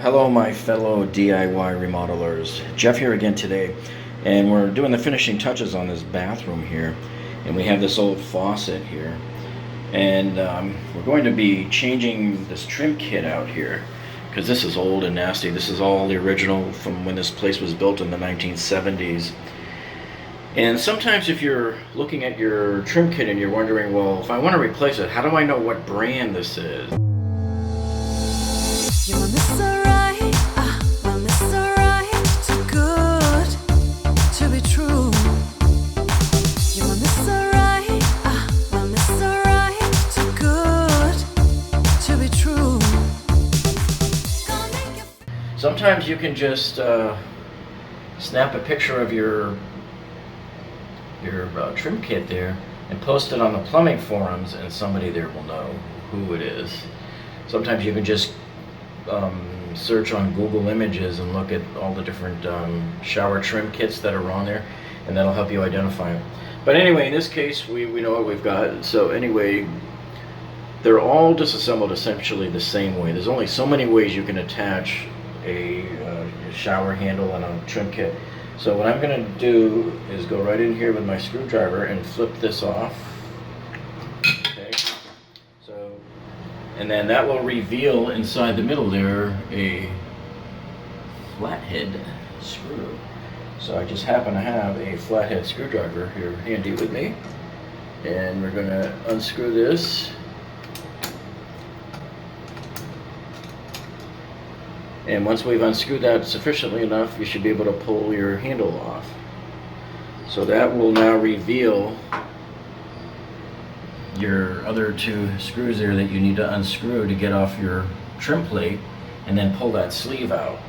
Hello my fellow DIY remodelers. Jeff here again today, and we're doing the finishing touches on this bathroom here, and we have this old faucet here, and we're going to be changing this trim kit out here because this is old and nasty. This is all the original from when this place was built in the 1970s. And sometimes if you're looking at your trim kit and you're wondering, well, if I want to replace it, how do I know what brand this is? Sometimes you can just snap a picture of your trim kit there and post it on the plumbing forums, and somebody there will know who it is. Sometimes you can just search on Google Images and look at all the different shower trim kits that are on there, and that'll help you identify them. But anyway, in this case, we know what we've got. So anyway, they're all disassembled essentially the same way. There's only so many ways you can attach a shower handle and a trim kit. So what I'm going to do is go right in here with my screwdriver and flip this off. Okay. So, and then that will reveal inside the middle there a flathead screw. So I just happen to have a flathead screwdriver here handy with me, and we're going to unscrew this. And once we've unscrewed that sufficiently enough, you should be able to pull your handle off. So that will now reveal your other two screws there that you need to unscrew to get off your trim plate, and then pull that sleeve out.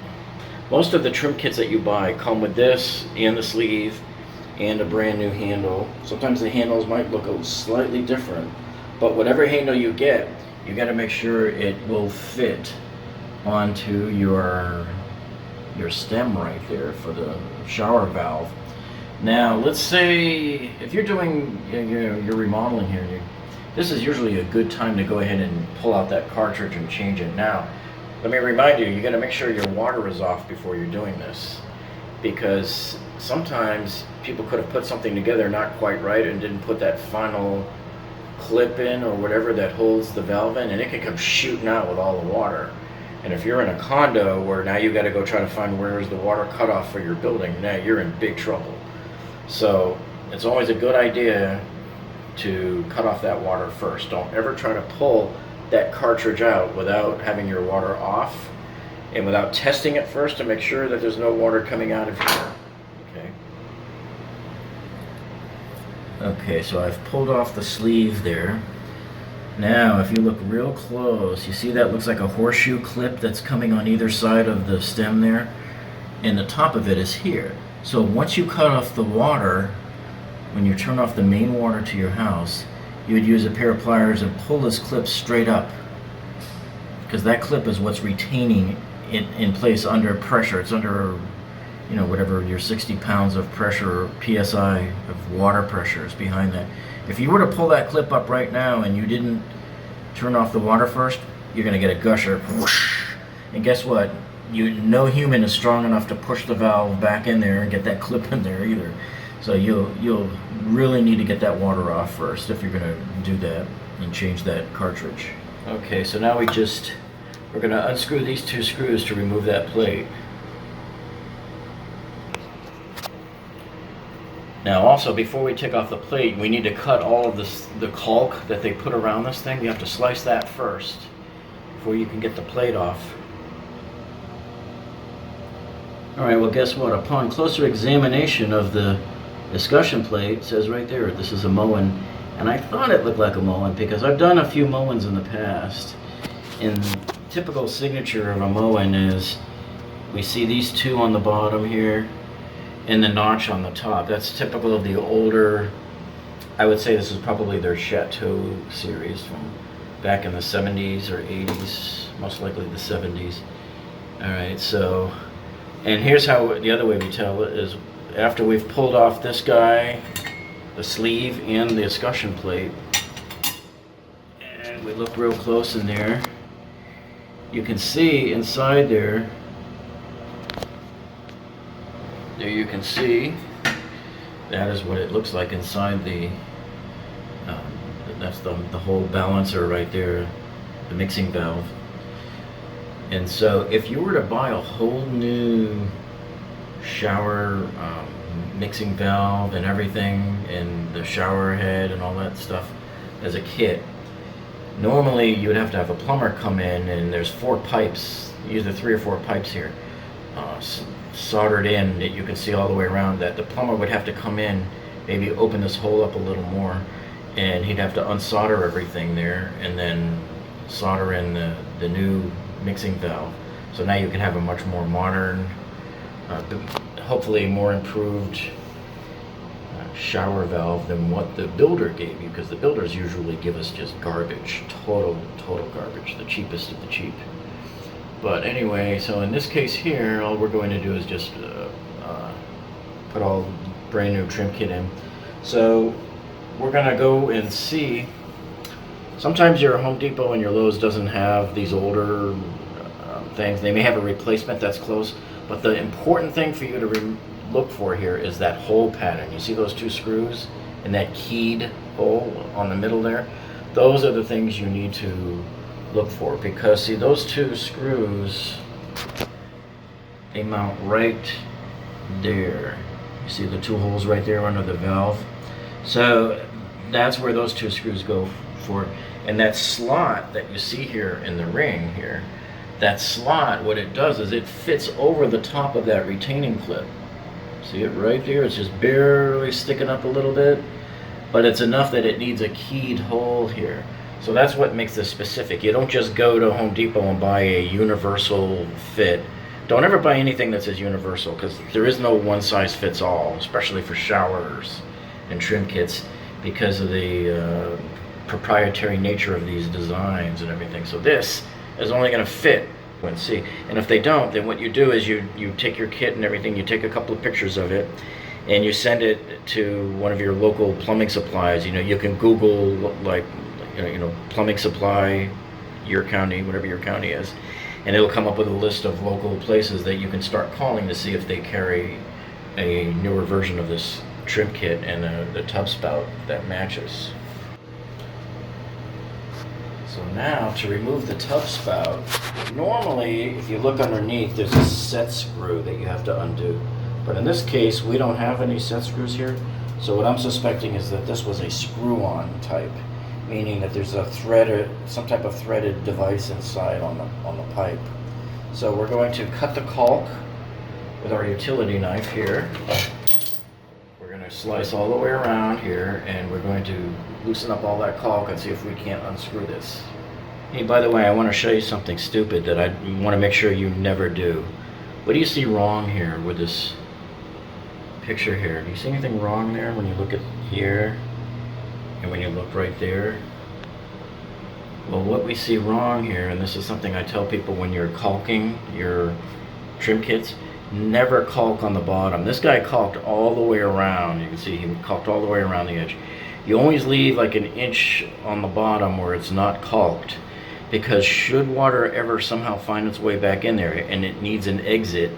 Most of the trim kits that you buy come with this and the sleeve and a brand new handle. Sometimes the handles might look slightly different, but whatever handle you get, you got to make sure it will fit onto your stem right there for the shower valve. Now let's say if you're doing your remodeling here, this is usually a good time to go ahead and pull out that cartridge and change it. Now let me remind you, you got to make sure your water is off before you're doing this, because sometimes people could have put something together not quite right and didn't put that final clip in or whatever that holds the valve in, and it can come shooting out with all the water. And if you're in a condo where now you got to go try to find where's the water cutoff for your building, now you're in big trouble. So it's always a good idea to cut off that water first. Don't ever try to pull that cartridge out without having your water off and without testing it first to make sure that there's no water coming out of here. Okay, so I've pulled off the sleeve there. Now, if you look real close, you see that looks like a horseshoe clip that's coming on either side of the stem there, and the top of it is here. So once you cut off the water, when you turn off the main water to your house, you would use a pair of pliers and pull this clip straight up, because that clip is what's retaining it in place under pressure. It's under, you know, whatever your 60 pounds of pressure, PSI of water pressure is behind that. If you were to pull that clip up right now and you didn't turn off the water first, you're going to get a gusher. Whoosh. And guess what? No human is strong enough to push the valve back in there and get that clip in there either. So you'll really need to get that water off first if you're going to do that and change that cartridge. Okay, so now we're going to unscrew these two screws to remove that plate. Now also, before we take off the plate, we need to cut all of the caulk that they put around this thing. You have to slice that first before you can get the plate off. Alright, well guess what? Upon closer examination of the discussion plate, it says right there, this is a Moen. And I thought it looked like a Moen because I've done a few Moens in the past. And typical signature of a Moen is we see these two on the bottom here and the notch on the top. That's typical of the older, I would say this is probably their Chateau series from back in the 70s or 80s, most likely the 70s. Alright, so, and here's how, the other way we tell it is after we've pulled off this guy, the sleeve and the escutcheon plate, and we look real close in there, you can see inside there, you can see that is what it looks like inside the that's the whole balancer right there, the mixing valve. And so if you were to buy a whole new shower mixing valve and everything, and the shower head and all that stuff as a kit, normally you would have to have a plumber come in, and there's 4 pipes, either 3 or 4 pipes here, soldered in that you can see all the way around, that the plumber would have to come in, maybe open this hole up a little more, and he'd have to unsolder everything there and then solder in the new mixing valve. So now you can have a much more modern, hopefully more improved shower valve than what the builder gave you, because the builders usually give us just garbage, total garbage, the cheapest of the cheap. But anyway, so in this case here, all we're going to do is just put all brand new trim kit in. So we're gonna go and see. Sometimes your Home Depot and your Lowe's doesn't have these older things. They may have a replacement that's close, but the important thing for you to look for here is that hole pattern. You see those 2 screws and that keyed hole on the middle there? Those are the things you need to look for, because see, those 2 screws, they mount right there. You see the 2 holes right there under the valve? So that's where those 2 screws go for. And that slot that you see here in the ring here, that slot, what it does is it fits over the top of that retaining clip. See it right there? It's just barely sticking up a little bit, but it's enough that it needs a keyed hole here. So that's what makes this specific. You don't just go to Home Depot and buy a universal fit. Don't ever buy anything that says universal, because there is no one size fits all, especially for showers and trim kits, because of the proprietary nature of these designs and everything. So this is only going to fit when see. And if they don't, then what you do is you take your kit and everything, you take a couple of pictures of it, and you send it to one of your local plumbing supplies. You know, you can Google like plumbing supply, your county, whatever your county is, and it'll come up with a list of local places that you can start calling to see if they carry a newer version of this trim kit and the tub spout that matches. So now to remove the tub spout, normally if you look underneath there's a set screw that you have to undo, but in this case we don't have any set screws here. So what I'm suspecting is that this was a screw-on type, meaning that there's a threaded, some type of threaded device inside on the pipe. So we're going to cut the caulk with our utility knife here. We're going to slice all the way around here, and we're going to loosen up all that caulk and see if we can't unscrew this. Hey, by the way, I want to show you something stupid that I want to make sure you never do. What do you see wrong here with this picture here? Do you see anything wrong there when you look at here and when you look right there? Well, what we see wrong here, and this is something I tell people when you're caulking your trim kits, never caulk on the bottom. This guy caulked all the way around. You can see he caulked all the way around the edge. You always leave like an inch on the bottom where it's not caulked, because should water ever somehow find its way back in there and it needs an exit,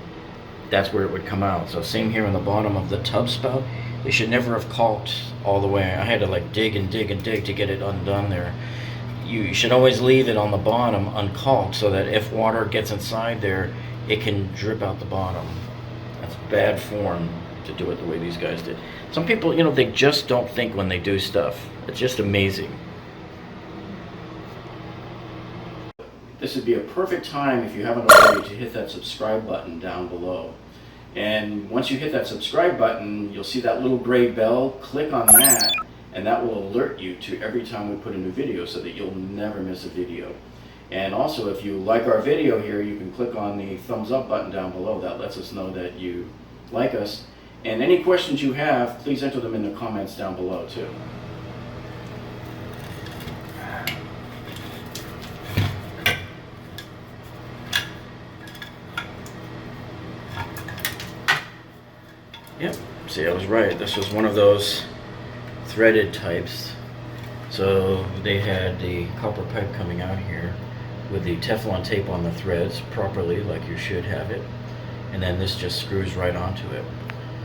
that's where it would come out. So same here on the bottom of the tub spout. They should never have caulked all the way. I had to like dig and dig and dig to get it undone there. You should always leave it on the bottom uncaulked, so that if water gets inside there, it can drip out the bottom. That's bad form to do it the way these guys did. Some people, you know, they just don't think when they do stuff. It's just amazing. This would be a perfect time, if you haven't already, to hit that subscribe button down below. And once you hit that subscribe button, you'll see that little gray bell. Click on that, and that will alert you to every time we put a new video, so that you'll never miss a video. And also, if you like our video here, you can click on the thumbs up button down below. That lets us know that you like us. And any questions you have, please enter them in the comments down below too. Yep, see, I was right. This was one of those threaded types. So they had the copper pipe coming out here with the Teflon tape on the threads properly, like you should have it, and then this just screws right onto it.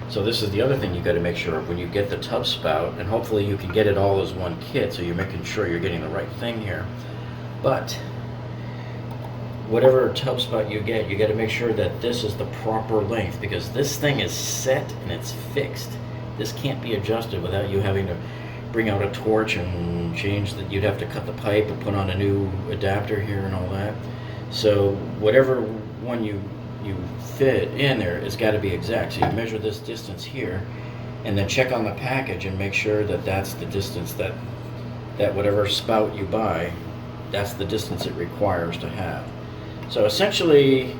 So this is the other thing you got to make sure of when you get the tub spout, and hopefully you can get it all as one kit, so you're making sure you're getting the right thing here. But whatever tub spout you get, you got to make sure that this is the proper length, because this thing is set and it's fixed. This can't be adjusted without you having to bring out a torch and change that. You'd have to cut the pipe and put on a new adapter here and all that. So whatever one you fit in there, it's got to be exact. So you measure this distance here, and then check on the package and make sure that that's the distance that whatever spout you buy, that's the distance it requires to have. So essentially,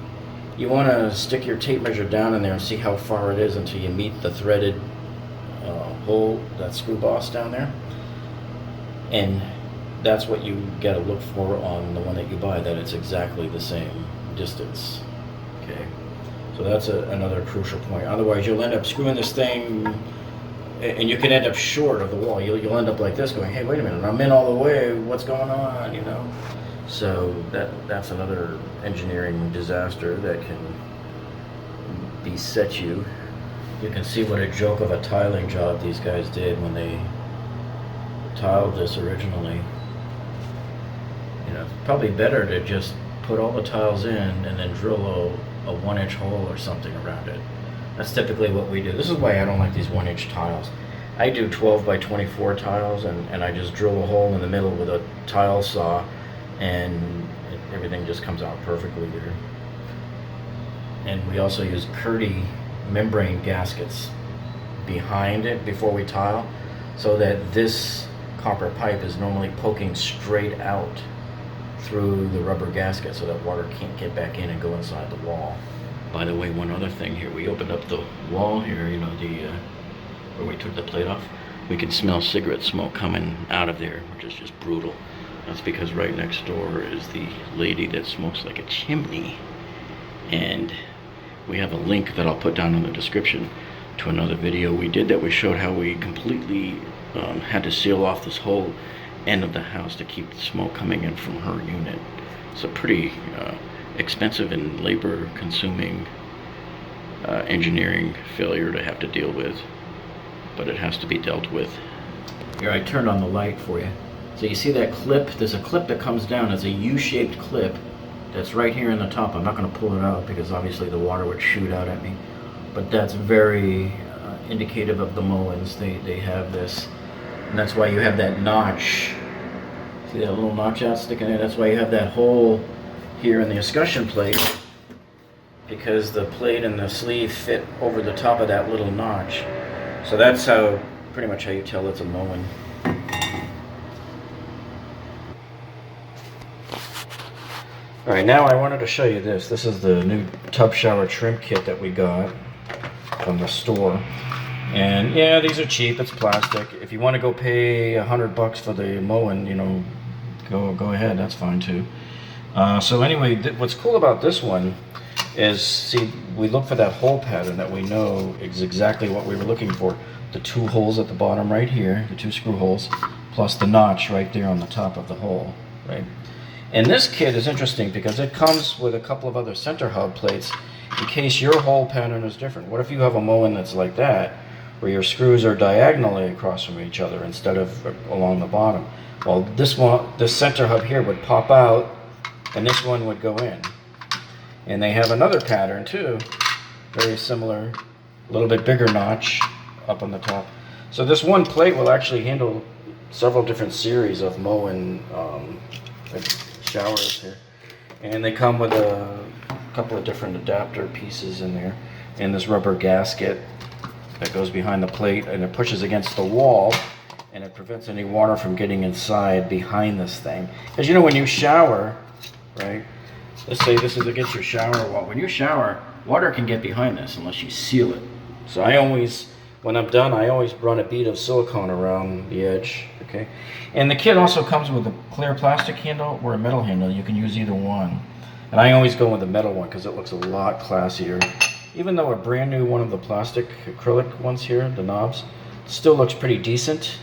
you want to stick your tape measure down in there and see how far it is until you meet the threaded hole, that screw boss down there. And that's what you got to look for on the one that you buy, that it's exactly the same distance. Okay, so that's another crucial point. Otherwise, you'll end up screwing this thing, and you can end up short of the wall. You'll end up like this, going, "Hey, wait a minute, I'm in all the way. What's going on?" You know. So that's another engineering disaster that can beset you. You can see what a joke of a tiling job these guys did when they tiled this originally. You know, probably better to just put all the tiles in and then drill a 1-inch hole or something around it. That's typically what we do. This is why I don't like these 1-inch tiles. I do 12 by 24 tiles, and I just drill a hole in the middle with a tile saw, and everything just comes out perfectly there. And we also use Curdy membrane gaskets behind it before we tile, so that this copper pipe is normally poking straight out through the rubber gasket, so that water can't get back in and go inside the wall. By the way, one other thing here, we opened up the wall here, you know, where we took the plate off. We can smell cigarette smoke coming out of there, which is just brutal. That's because right next door is the lady that smokes like a chimney. And we have a link that I'll put down in the description to another video we did that we showed how we completely had to seal off this whole end of the house to keep the smoke coming in from her unit. It's a pretty expensive and labor consuming engineering failure to have to deal with, but it has to be dealt with. Here, I turned on the light for you. So you see that clip? There's a clip that comes down. It's a U-shaped clip that's right here in the top. I'm not going to pull it out because obviously the water would shoot out at me, but that's very indicative of the Moens. They have this, and that's why you have that notch. See that little notch out sticking there? That's why you have that hole here in the escutcheon plate, because the plate and the sleeve fit over the top of that little notch. So that's pretty much how you tell it's a Moen. Alright, now I wanted to show you this. This is the new tub shower trim kit that we got from the store. And yeah, these are cheap, it's plastic. If you want to go pay $100 for the Moen, you know, go ahead, that's fine too. So anyway, what's cool about this one is, see, we look for that hole pattern that we know is exactly what we were looking for. The 2 holes at the bottom right here, the 2 screw holes, plus the notch right there on the top of the hole, right? And this kit is interesting because it comes with a couple of other center hub plates in case your hole pattern is different. What if you have a Moen that's like that, where your screws are diagonally across from each other instead of along the bottom? Well, this center hub here would pop out, and this one would go in. And they have another pattern too, very similar, a little bit bigger notch up on the top. So this one plate will actually handle several different series of Moen showers here, and they come with a couple of different adapter pieces in there, and this rubber gasket that goes behind the plate, and it pushes against the wall, and it prevents any water from getting inside behind this thing. Because you know, when you shower, right, let's say this is against your shower wall. When you shower, water can get behind this unless you seal it. So I always, when I'm done, I always run a bead of silicone around the edge, okay? And the kit also comes with a clear plastic handle or a metal handle. You can use either one. And I always go with the metal one because it looks a lot classier. Even though a brand new one of the plastic acrylic ones here, the knobs, still looks pretty decent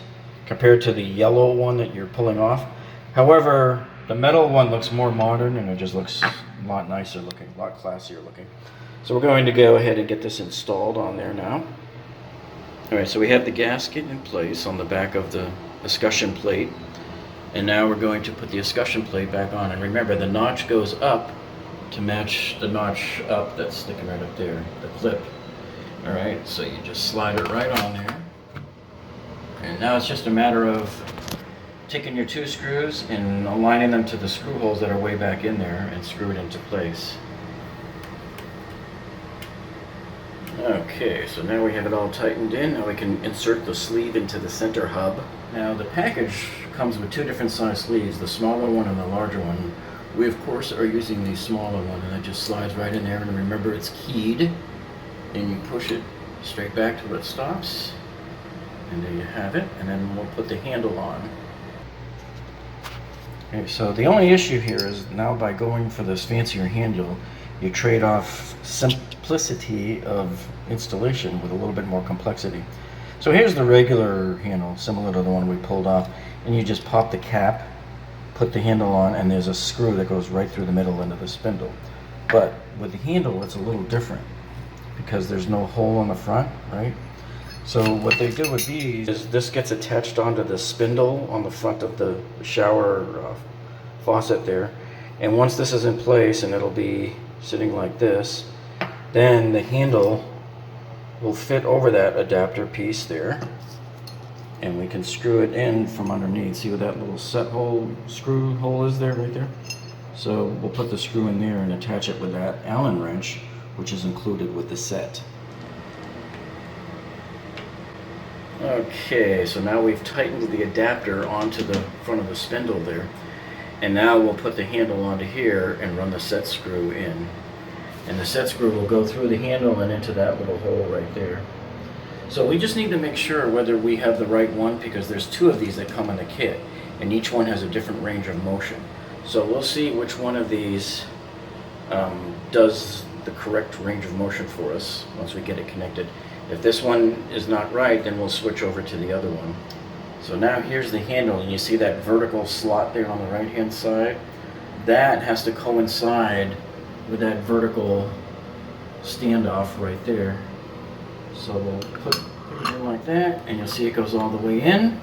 compared to the yellow one that you're pulling off. However, The metal one looks more modern and it just looks a lot nicer looking, a lot classier looking. So we're going to go ahead and get this installed on there now. Alright, so we have the gasket in place on the back of the escutcheon plate. And now we're going to put the escutcheon plate back on. And remember, the notch goes up to match the notch up that's sticking right up there, the clip. Alright, so you just slide it right on there. And now it's just a matter of taking your 2 screws and aligning them to the screw holes that are way back in there and screw it into place. Okay, so now we have it all tightened in. Now we can insert the sleeve into the center hub. Now the package comes with 2 different size sleeves, the smaller one and the larger one. We of course are using the smaller one, and it just slides right in there, and remember it's keyed. And you push it straight back to where it stops. And there you have it, and then we'll put the handle on. Okay, so the only issue here is now by going for this fancier handle, you trade off simplicity of installation with a little bit more complexity. So here's the regular handle, similar to the one we pulled off, and you just pop the cap, put the handle on, and there's a screw that goes right through the middle into the spindle. But with the handle, it's a little different because there's no hole on the front, right? So what they do with these is this gets attached onto the spindle on the front of the shower faucet there. And once this is in place, and it'll be sitting like this, then the handle will fit over that adapter piece there. And we can screw it in from underneath. See where that little set hole, screw hole is there, right there? So we'll put the screw in there and attach it with that Allen wrench, which is included with the set. Okay, so now we've tightened the adapter onto the front of the spindle there. And now we'll put the handle onto here and run the set screw in. And the set screw will go through the handle and into that little hole right there. So we just need to make sure whether we have the right one, because there's 2 of these that come in the kit, and each one has a different range of motion. So we'll see which one of these does the correct range of motion for us once we get it connected. If this one is not right, then we'll switch over to the other one. So now here's the handle, and you see that vertical slot there on the right hand side? That has to coincide with that vertical standoff right there. So we'll put it in like that, and you'll see it goes all the way in,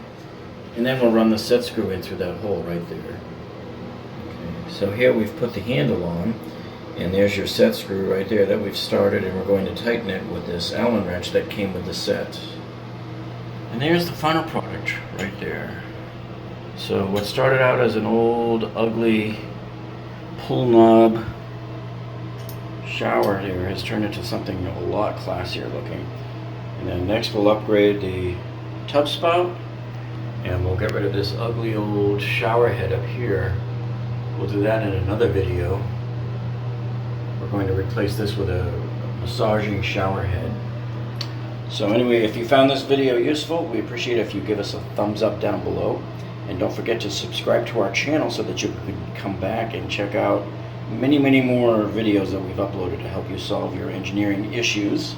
and then we'll run the set screw in through that hole right there. Okay, so here we've put the handle on, and there's your set screw right there that we've started, and we're going to tighten it with this Allen wrench that came with the set. And there's the final product right there. So what started out as an old ugly pull knob shower here has turned into something a lot classier looking. And then next we'll upgrade the tub spout, and we'll get rid of this ugly old shower head up here. We'll do that in another video. We're going to replace this with a massaging shower head. So anyway, if you found this video useful, we appreciate it if you give us a thumbs up down below. And don't forget to subscribe to our channel so that you can come back and check out many more videos that we've uploaded to help you solve your engineering issues.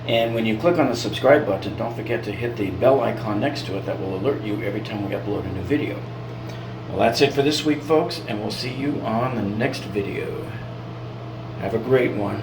And when you click on the subscribe button, don't forget to hit the bell icon next to it. That will alert you every time we upload a new video. Well, that's it for this week, folks, and we'll see you on the next video. Have a great one.